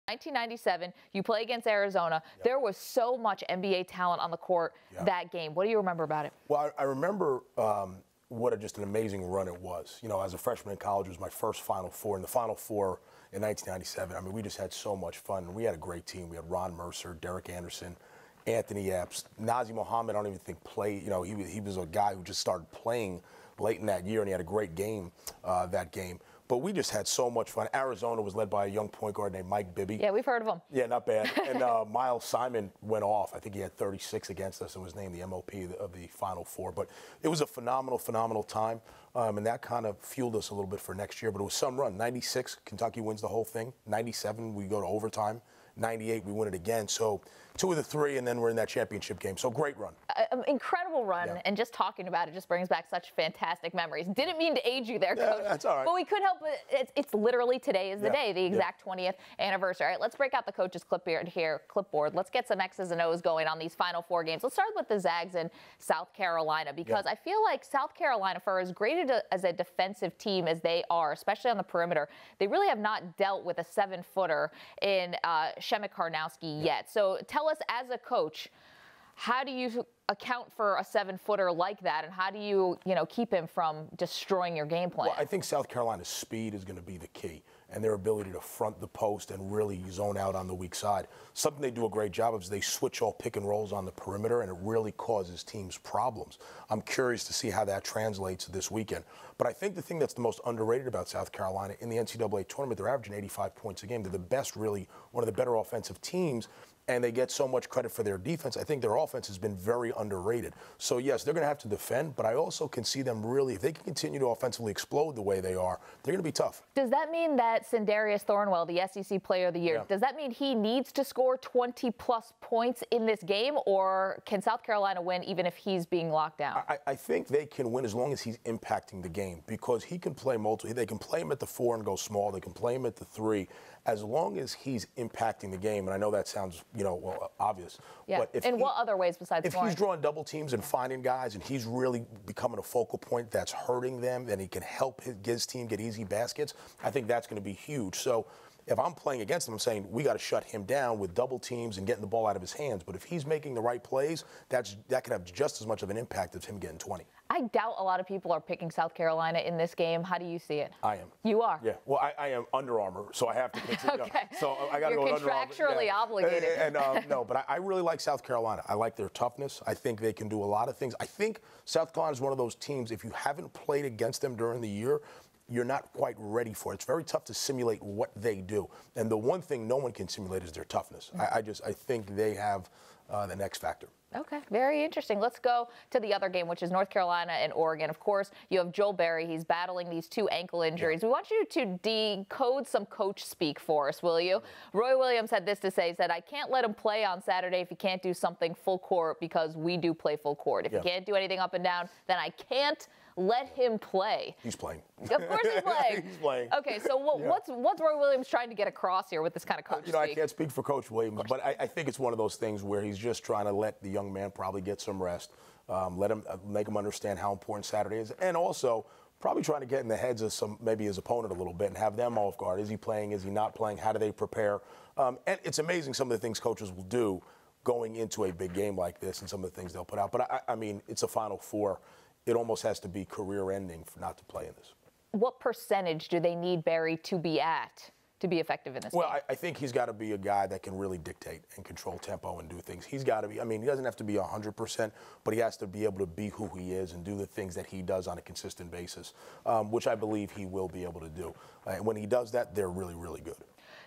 1997, you play against Arizona. Yep. There was so much NBA talent on the court that game. What do you remember about it? Well, I remember just an amazing run it was. You know, as a freshman in college, it was my first Final Four. In the Final Four in 1997, I mean, we just had so much fun. We had a great team. We had Ron Mercer, Derek Anderson, Anthony Epps, Nazir Mohammed. I don't even think played. You know, he was a guy who just started playing late in that year, and he had a great game that game. But we just had so much fun. Arizona was led by a young point guard named Mike Bibby. Yeah, we've heard of him. Yeah, not bad. And Miles Simon went off. I think he had 36 against us and was named the MOP of the Final Four. But it was a phenomenal time. And that kind of fueled us a little bit for next year. But it was some run. 96, Kentucky wins the whole thing. 97, we go to overtime. 98, we win it again. So 2 of the 3, and then we're in that championship game. So great run. Incredible run, and just talking about it just brings back such fantastic memories. Didn't mean to age you there, Coach. That's all right. But we couldn't help it. It's literally today is the day, the exact 20th anniversary. All right, let's break out the coach's clipboard. Let's get some X's and O's going on these Final Four games. Let's start with the Zags in South Carolina, because I feel like South Carolina, for as great as a defensive team as they are, especially on the perimeter, they really have not dealt with a 7-footer in Shemek Karnowski yet. So tell us, as a coach, how do you account for a 7-footer like that, and how do you keep him from destroying your game plan? Well, I think South Carolina's speed is going to be the key, and their ability to front the post and really zone out on the weak side. Something they do a great job of is they switch all pick and rolls on the perimeter, and it really causes teams problems. I'm curious to see how that translates this weekend. But I think the thing that's the most underrated about South Carolina in the NCAA tournament, they're averaging 85 points a game. They're the best, really, one of the better offensive teams, and they get so much credit for their defense. I think their offense has been very underrated. So, yes, they're going to have to defend, but I also can see them really, if they can continue to offensively explode the way they are, they're going to be tough. Does that mean that Sindarius Thornwell, the SEC Player of the Year, does that mean he needs to score 20-plus points in this game, or can South Carolina win even if he's being locked down? I think they can win as long as he's impacting the game, because he can play multiple. They can play him at the 4 and go small. They can play him at the 3. As long as he's impacting the game, and I know that sounds, obvious. Yeah. But in what other ways besides scoring? If he's drawing double teams and finding guys, and he's really becoming a focal point that's hurting them, and he can help his team get easy baskets, I think that's going to be huge. So if I'm playing against him, I'm saying we got to shut him down with double teams and getting the ball out of his hands. But if he's making the right plays, that could have just as much of an impact as him getting 20. I doubt a lot of people are picking South Carolina in this game. How do you see it? I am. You are? Yeah. Well, I am Under Armour, so I have to pick. Okay. So I got to go with Under Armour. You're contractually obligated. And no, but I really like South Carolina. I like their toughness. I think they can do a lot of things. I think South Carolina is one of those teams, if you haven't played against them during the year, you're not quite ready for it. It's very tough to simulate what they do. And the one thing no one can simulate is their toughness. I think they have the next factor. Okay, very interesting. Let's go to the other game, which is North Carolina and Oregon. Of course, you have Joel Berry. He's battling these 2 ankle injuries. We want you to decode some coach speak for us, will you? Roy Williams had this to say. He said, I can't let him play on Saturday if he can't do something full court, because we do play full court. If he can't do anything up and down, then I can't let him play. He's playing. Of course he's playing. He's playing. Okay, so what's Roy Williams trying to get across here with this kind of coach speak? I can't speak for Coach Williams, but I think it's one of those things where he's just trying to let the young man probably get some rest, make him understand how important Saturday is, and also probably trying to get in the heads of maybe his opponent a little bit and have them off guard. Is he playing? Is he not playing? How do they prepare? And it's amazing some of the things coaches will do going into a big game like this, and some of the things they'll put out. But I mean, it's a Final Four. It almost has to be career-ending for not to play in this. What percentage do they need Berry to be at to be effective in this game? Well, I think he's got to be a guy that can really dictate and control tempo and do things. He's got to be, he doesn't have to be 100%, but he has to be able to be who he is and do the things that he does on a consistent basis, which I believe he will be able to do. And when he does that, they're really, really good.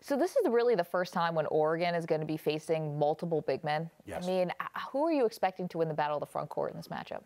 So this is really the first time when Oregon is going to be facing multiple big men. Yes. I mean, who are you expecting to win the battle of the front court in this matchup?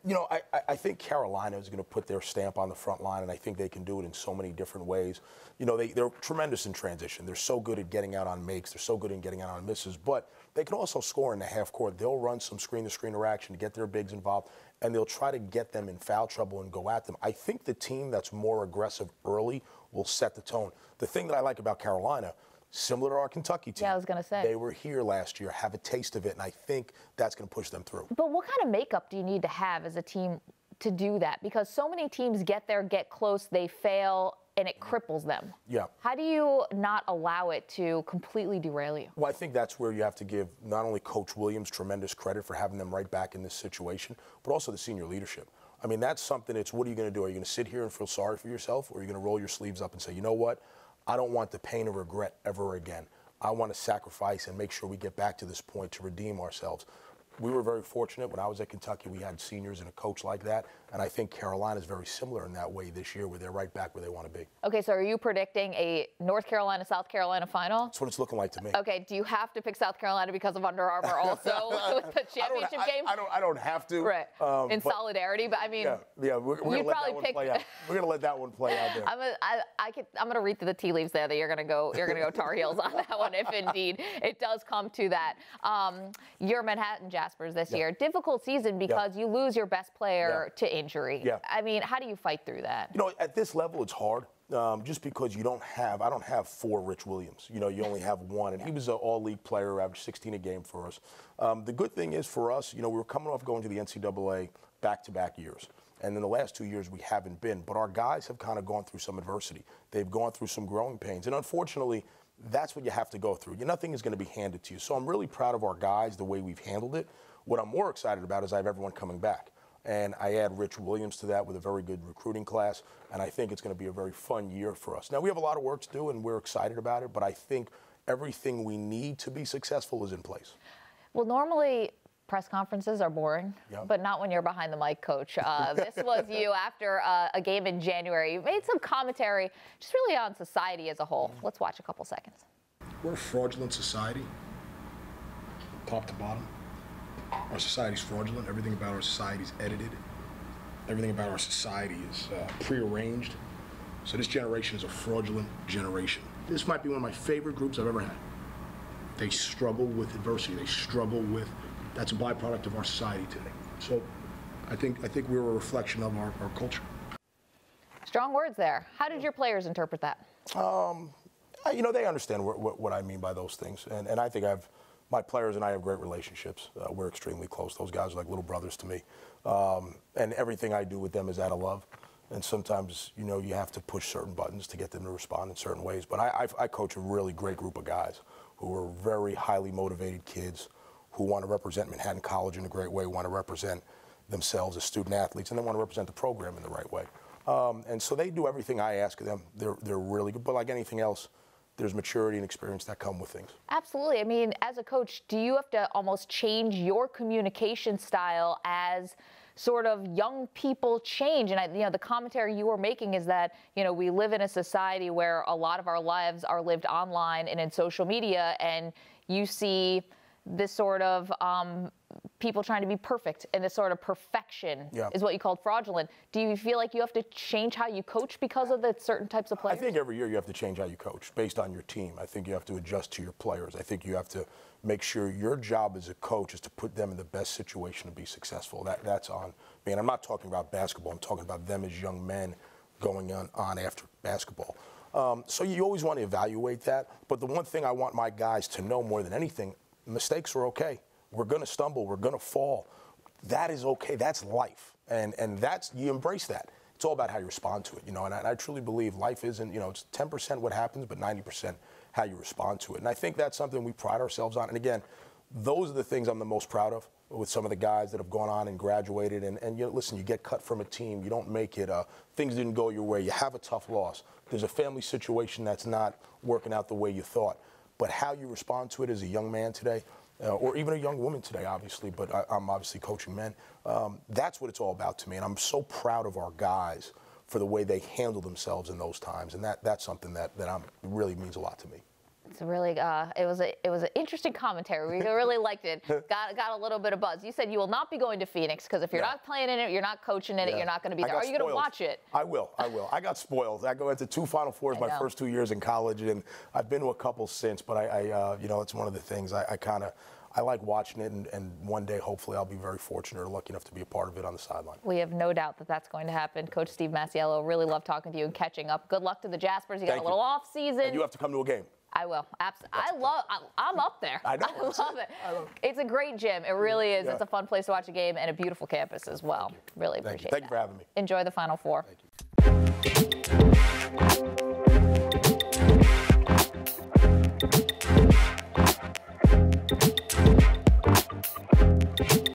I think Carolina is going to put their stamp on the front line, and I think they can do it in so many different ways. They're tremendous in transition. They're so good at getting out on makes. They're so good at getting out on misses. But they can also score in the half court. They'll run some screen-to-screen action to get their bigs involved, and they'll try to get them in foul trouble and go at them. I think the team that's more aggressive early will set the tone. The thing that I like about Carolina, similar to our Kentucky team. Yeah, I was going to say. They were here last year, have a taste of it, and I think that's going to push them through. But what kind of makeup do you need to have as a team to do that? Because so many teams get there, get close, they fail, and it cripples them. Yeah. How do you not allow it to completely derail you? Well, I think that's where you have to give not only Coach Williams tremendous credit for having them right back in this situation, but also the senior leadership. I mean, that's something, it's what are you going to do? Are you going to sit here and feel sorry for yourself, or are you going to roll your sleeves up and say, you know what, I don't want the pain or regret ever again. I want to sacrifice and make sure we get back to this point to redeem ourselves. We were very fortunate. When I was at Kentucky, we had seniors and a coach like that, and I think Carolina is very similar in that way this year, where they're right back where they want to be. Okay, so are you predicting a North Carolina-South Carolina final? That's what it's looking like to me. Okay, do you have to pick South Carolina because of Under Armour also with the championship game? I don't have to. Right. In solidarity, but I mean, yeah, we're going to let that one play out. We're going to let that one play out there. I'm going to read through the tea leaves there that you're going to go Tar Heels on that one if indeed it does come to that. Your Manhattan Jaspers this year, difficult season because you lose your best player to injury. Yeah. I mean, how do you fight through that? You know, at this level, it's hard. Just because I don't have 4 Rich Williams. You know, you only have 1, and he was an all-league player, averaged 16 a game for us. The good thing is for us, you know, we were coming off going to the NCAA back-to-back years. And in the last 2 years, we haven't been. But our guys have kind of gone through some adversity. They've gone through some growing pains. And unfortunately, that's what you have to go through. Nothing is going to be handed to you. So I'm really proud of our guys, the way we've handled it. What I'm more excited about is I have everyone coming back. And I add Rich Williams to that with a very good recruiting class. And I think it's going to be a very fun year for us. Now, we have a lot of work to do, and we're excited about it. But I think everything we need to be successful is in place. Well, normally press conferences are boring, but not when you're behind the mic, Coach. This was you after a game in January. You made some commentary just really on society as a whole. Let's watch a couple seconds. We're a fraudulent society, top to bottom. Our society's fraudulent. Everything about our society is edited. Everything about our society is prearranged. So this generation is a fraudulent generation. This might be one of my favorite groups I've ever had. They struggle with adversity. They struggle with, that's a byproduct of our society today. So I think we're a reflection of our culture. Strong words there. How did your players interpret that? You know, they understand what I mean by those things. And I think my players and I have great relationships. We're extremely close. Those guys are like little brothers to me. And everything I do with them is out of love. And sometimes, you know, you have to push certain buttons to get them to respond in certain ways. But I coach a really great group of guys who are very highly motivated kids who want to represent Manhattan College in a great way, want to represent themselves as student athletes, and they want to represent the program in the right way. And so they do everything I ask of them. They're really good. But like anything else, there's maturity and experience that come with things. Absolutely. I mean, as a coach, do you have to almost change your communication style as sort of young people change? And, you know, the commentary you were making is that, you know, we live in a society where a lot of our lives are lived online and in social media, and you see this sort of people trying to be perfect, and this sort of perfection is what you called fraudulent. Do you feel like you have to change how you coach because of the certain types of players? I think every year you have to change how you coach based on your team. I think you have to adjust to your players. I think you have to make sure your job as a coach is to put them in the best situation to be successful. That's on me. And I'm not talking about basketball. I'm talking about them as young men going on after basketball. So you always want to evaluate that. But the one thing I want my guys to know more than anything, mistakes are okay. We're going to stumble. We're going to fall. That is okay. That's life. And that's, you embrace that. It's all about how you respond to it, you know. And I truly believe life isn't, you know, it's 10% what happens, but 90% how you respond to it. And I think that's something we pride ourselves on. And again, those are the things I'm the most proud of with some of the guys that have gone on and graduated. And you know, listen, you get cut from a team. You don't make it. Things didn't go your way. You have a tough loss. There's a family situation that's not working out the way you thought. But how you respond to it as a young man today, or even a young woman today, obviously, but I'm obviously coaching men. That's what it's all about to me. And I'm so proud of our guys for the way they handle themselves in those times. And that's something that really means a lot to me. It's really, it was an interesting commentary. We really liked it. Got a little bit of buzz. You said you will not be going to Phoenix because if you're not playing in it, you're not coaching in it, you're not going to be there. Are you going to watch it? I will. I got spoiled. I go into 2 Final Fours my first 2 years in college, and I've been to a couple since. But you know, it's one of the things I like watching it, and one day, hopefully, I'll be very fortunate or lucky enough to be a part of it on the sideline. We have no doubt that that's going to happen. Coach Steve Masiello, really love talking to you and catching up. Good luck to the Jaspers. You got a little off season. And you have to come to a game. I will. I'm up there. I know. I love it. It's a great gym. It really is. Yeah. It's a fun place to watch a game and a beautiful campus as well. Really appreciate it. Thank you for having me. Enjoy the Final Four. Thank you.